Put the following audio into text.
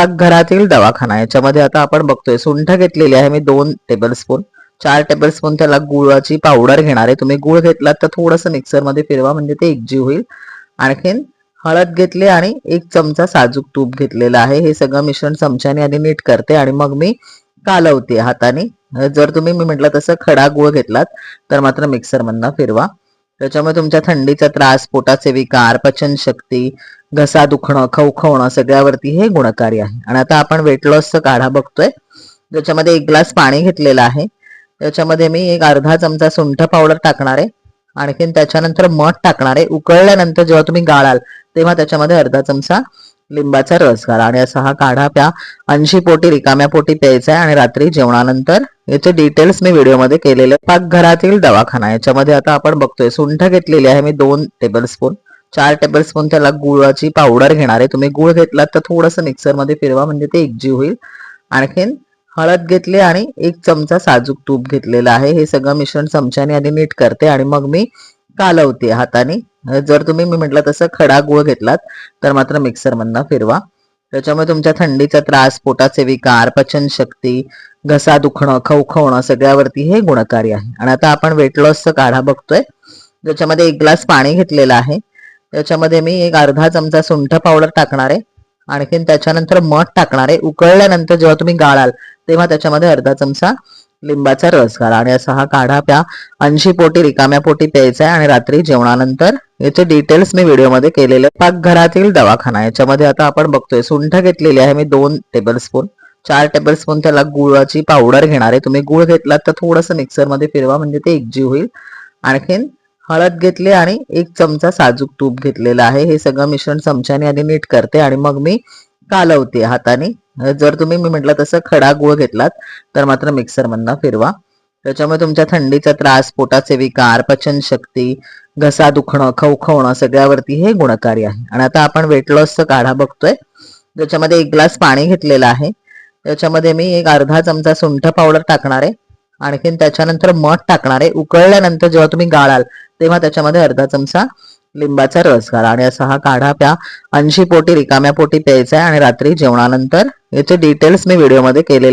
पाकघरातील दवाखाना। याच्यामध्ये आता आपण बघतोय सुंठ घेतलेली आहे मी 2 टेबलस्पून। 4 टेबलस्पून त्याला गुळाची पावडर घेणार आहे। तुम्ही गुळ घेतलात तर थोडंसं मिक्सर मध्ये फिरवा म्हणजे ते एकजीव होईल। आणखीन हळद घेतली आणि 1 चमचा साजूक तूप घेतलेलं आहे। हे सगळं मिश्रण चमच्याने आधी नीट करते आणि मग मी कालवते हाताने। जर तुम्ही मी म्हटलं तसं खडा गुळ घेतलात तर मात्र मिक्सर मधनं फिरवा। त्याच्यामुळे तुमच्या थंडीचा त्रास, पोटाचे विकार, पचनशक्ती, घसा दुखणं, खवखवणं सगळ्यावरती हे गुणकारी आहे। आणि आता आपण वेट लॉसचा काढा बघतोय, ज्याच्यामध्ये 1 ग्लास पाणी घेतलेलं आहे। त्याच्यामध्ये मी एक अर्धा चमचा सुंठ पावडर टाकणार आहे। आणखीन त्याच्यानंतर मध टाकणार आहे। उकळल्यानंतर जेव्हा तुम्ही गाळाल तेव्हा त्याच्यामध्ये अर्धा चमचा लिंबाचा रस घाला आणि असा हा काढा प्या। 80 पोटी रिकाम्या पोटी प्यायचा आहे आणि रात्री जेवणानंतर। याचे डिटेल्स मी व्हिडिओमध्ये केलेले। पाकघरातील दवाखाना। याच्यामध्ये आता आपण बघतोय सुंठ घेतलेली आहे मी 2 टेबलस्पून। 4 टेबलस्पून त्याला गुळाची पावडर घेणार आहे। तुम्ही गुळ घेतलात तर थोडंसं मिक्सर मध्ये फिरवा म्हणजे ते एकजीव होईल। आणखीन हळद घेतली आणि 1 चमचा साजूक तूप घेतलेलं आहे। हे सगळं मिश्रण चमच्याने आधी नीट करते आणि मग मी कालवते हाताने। जर तुम्ही मी म्हटलं तसं खडा गुळ घेतलात तर मात्र मिक्सर मधनं फिरवा। त्याच्यामुळे तुमच्या थंडीचा त्रास, पोटाचे विकार, पचनशक्ती, घसा दुखणं, खवखवणं सगळ्यावरती हे गुणकारी आहे। आणि आता आपण वेट लॉसचा काढा बघतोय, ज्याच्यामध्ये 1 ग्लास पाणी घेतलेलं आहे। त्याच्यामध्ये मी एक अर्धा चमचा सुंठ पावडर टाकणार आहे। आणखीन त्याच्यानंतर मध टाकणार आहे। उकळल्यानंतर जेव्हा तुम्ही गाळाल तेव्हा त्याच्यामध्ये अर्धा चमचा लिंबाचा रस घाला आणि असा हा काढा प्या। 80 पोटी रिकाम्या पोटी प्यायचा आहे आणि रात्री जेवणानंतर। याचे डिटेल्स मी व्हिडिओमध्ये केलेले। पाकघरातील दवाखाना। याच्यामध्ये आता आपण बघतोय सुंठ घेतलेली आहे मी 2 टेबलस्पून। 4 टेबलस्पून त्याला गुळाची पावडर घेणार आहे। तुम्ही गुळ घेतलात तर थोडंसं मिक्सर मध्ये फिरवा म्हणजे ते एकजीव होईल। आणखीन हळद घेतली आणि 1 चमचा साजूक तूप घेतलेलं आहे। हे सगळं मिश्रण चमच्याने आधी नीट करते आणि मग मी कालवते हाताने। जर तुम्ही मी म्हटलं तसं खडा गुळ घेतलात तर मात्र मिक्सर मधनं फिरवा। त्याच्यामुळे तुमच्या थंडीचा त्रास, पोटाचे विकार, पचनशक्ती, घसा दुखणं, खवखवणं सगळ्यावरती हे गुणकारी आहे। आणि आता आपण वेट लॉसचा काढा बघतोय, ज्याच्यामध्ये 1 ग्लास पाणी घेतलेलं आहे। त्याच्यामध्ये मी एक अर्धा चमचा सुंठ पावडर टाकणार आहे। आणखीन त्याच्यानंतर मध टाकणार आहे। उकळल्यानंतर जेव्हा तुम्ही गाळाल तेव्हा त्याच्यामध्ये अर्धा चमचा लिंबाचा रस घाला आणि असा हा काढा प्या। 80 पोटी रिकाम्या पोटी प्यायचा आहे आणि रात्री जेवणानंतर। याचे डिटेल्स मी व्हिडिओमध्ये केलेले।